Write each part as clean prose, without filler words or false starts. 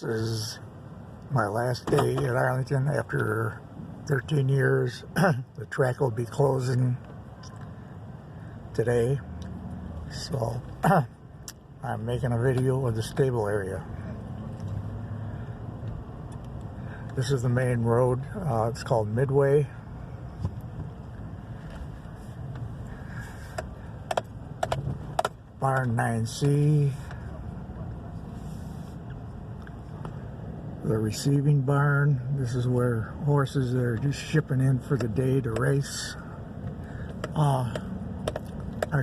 This is my last day at Arlington after 13 years. The track will be closing today, so I'm making a video of the stable area. This is the main road. It's called Midway. Barn 9C. The receiving barn. This is where horses that are just shipping in for the day to race are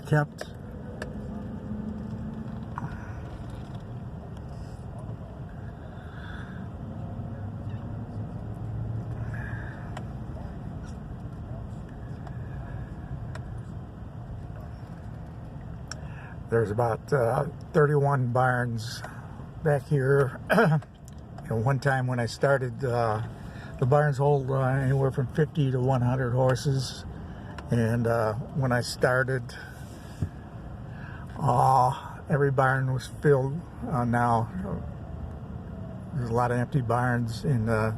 kept. There's about 31 barns back here. One time when I started, the barns hold anywhere from 50 to 100 horses, and when I started, every barn was filled. Now there's a lot of empty barns, and the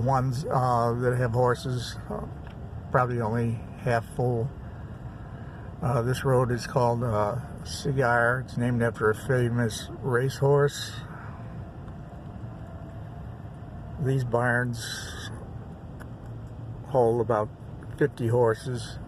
ones that have horses probably only half full. This road is called Cigar. It's named after a famous racehorse. These barns hold about 50 horses.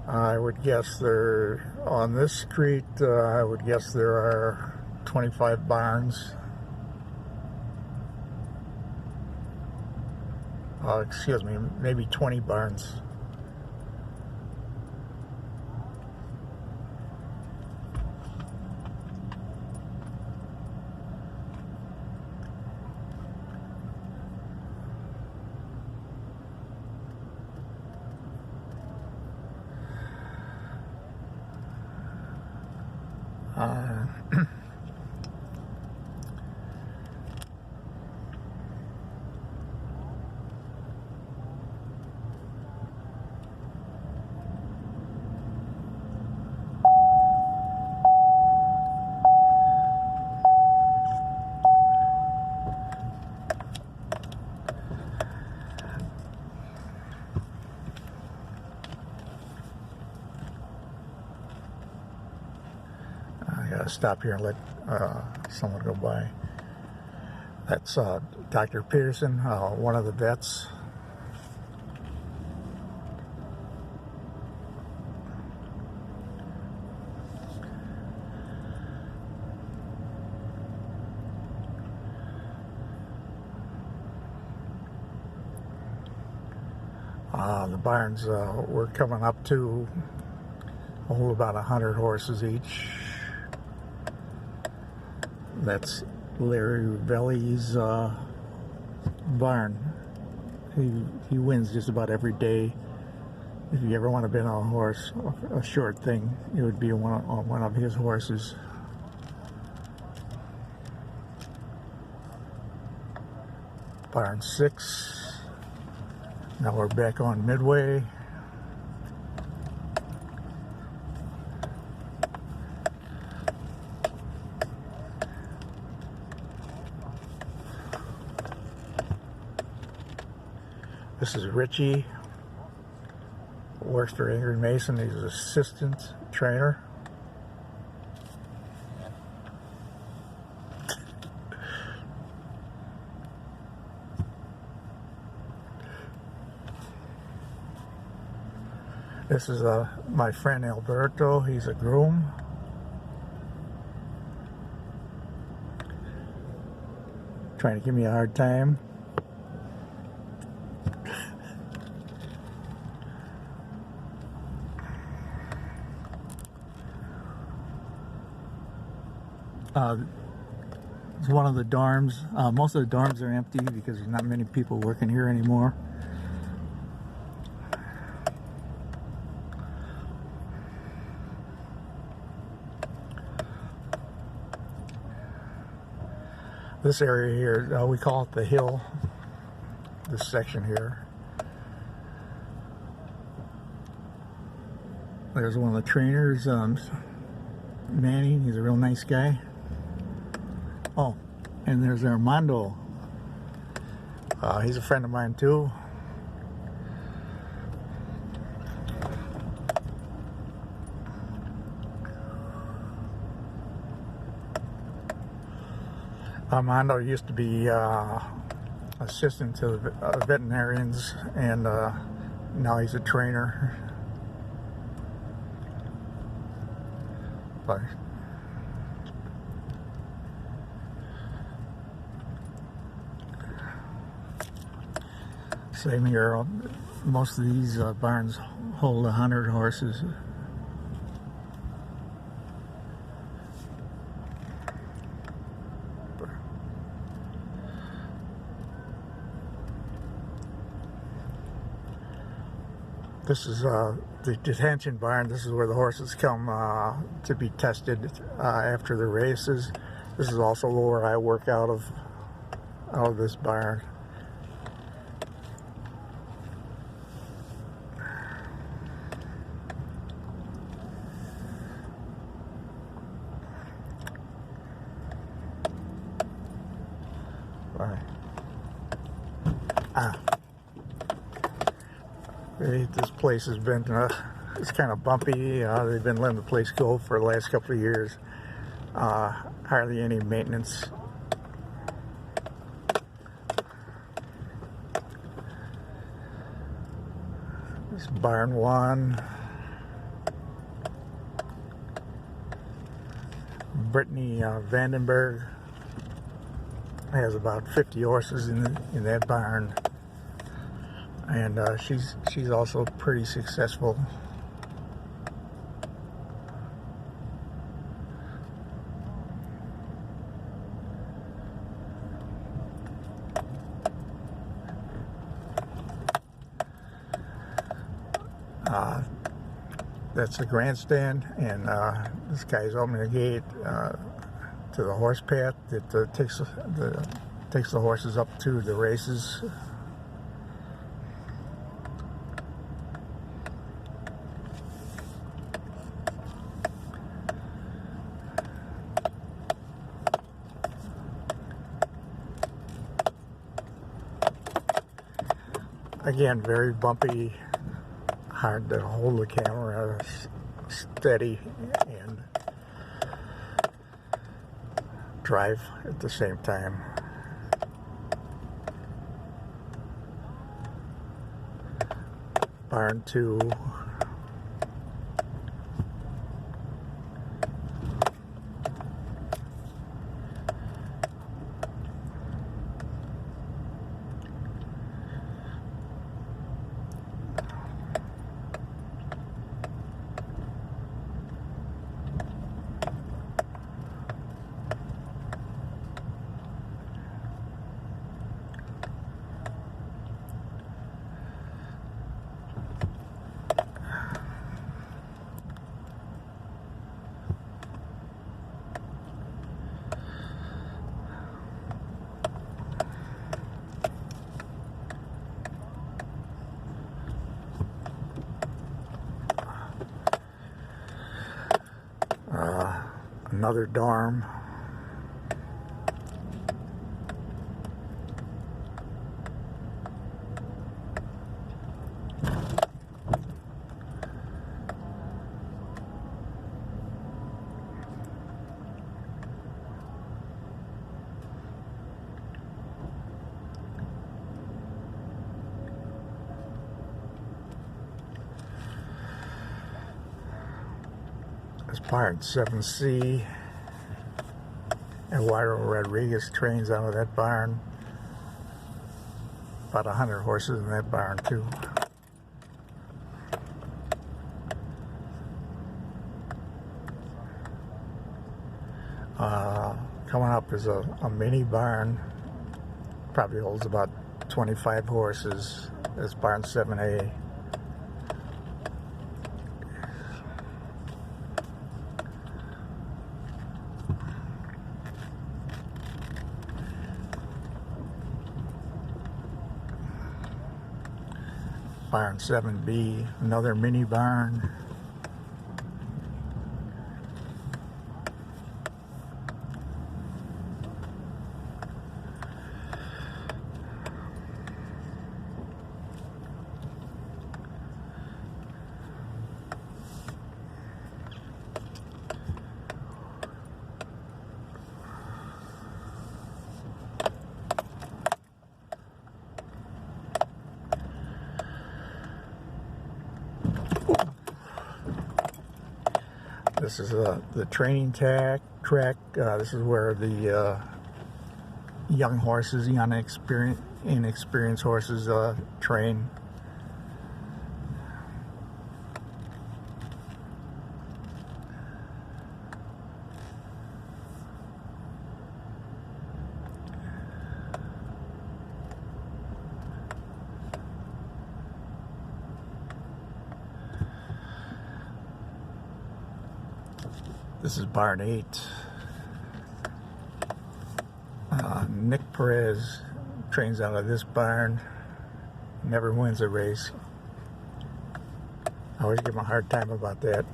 I would guess there, on this street, I would guess there are 25 barns. Excuse me, maybe 20 barns. I gotta stop here and let someone go by. That's Dr. Peterson, one of the vets. The barns we're coming up to hold about 100 horses each. That's Larry Velli's barn. He wins just about every day. If you ever want to bet on a horse, a short thing, it would be one of his horses. Barn 6. Now we're back on Midway. This is Richie, works for Ingrid Mason. He's an assistant trainer. This is my friend Alberto. He's a groom. Trying to give me a hard time. It's one of the dorms. Most of the dorms are empty because there's not many people working here anymore. This area here, we call it the hill, this section here. There's one of the trainers, Manny. He's a real nice guy. Oh, and there's Armando. He's a friend of mine too. Armando used to be assistant to the veterinarians, and now he's a trainer. But same here. Most of these barns hold 100 horses. This is the detention barn. This is where the horses come to be tested after the races. This is also where I work out of this barn. This place has been, it's kind of bumpy. They've been letting the place go for the last couple of years. Hardly any maintenance. This is barn 1. Brittany Vandenberg has about 50 horses in that barn. And she's also pretty successful. That's the grandstand, and this guy's opening the gate to the horse path that takes the horses up to the races. Again, very bumpy, hard to hold the camera steady and drive at the same time. Barn 2. Another dorm. That's barn 7C. Eduardo Rodriguez trains out of that barn. About 100 horses in that barn too. Coming up is a mini barn. Probably holds about 25 horses. That's barn 7A. Barn 7B, another mini barn. This is the training track. This is where the young horses, inexperienced horses train. This is Barn 8. Nick Perez trains out of this barn. Never wins a race. I always give him a hard time about that.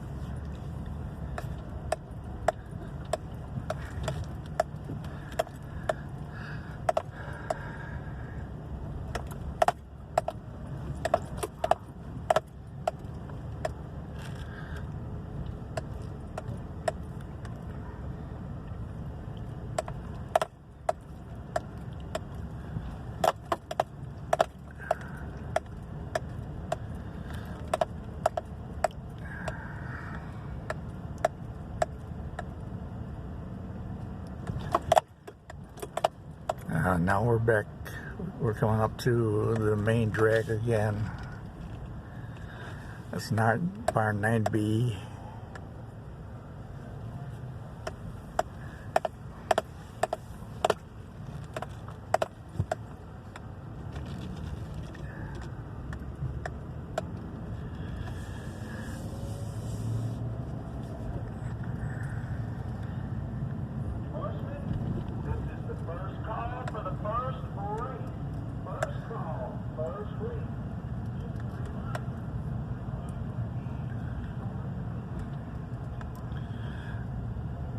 Now we're back. We're coming up to the main drag again. That's not Barn 9B.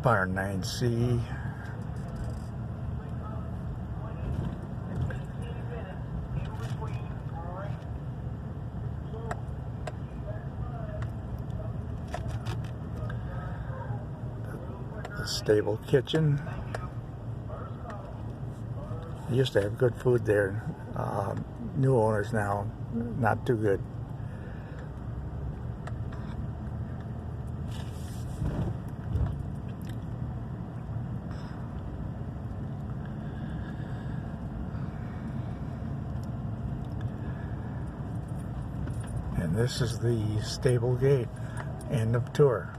Barn 9C. The stable kitchen. I used to have good food there. New owners now, not too good. And this is the stable gate. End of tour.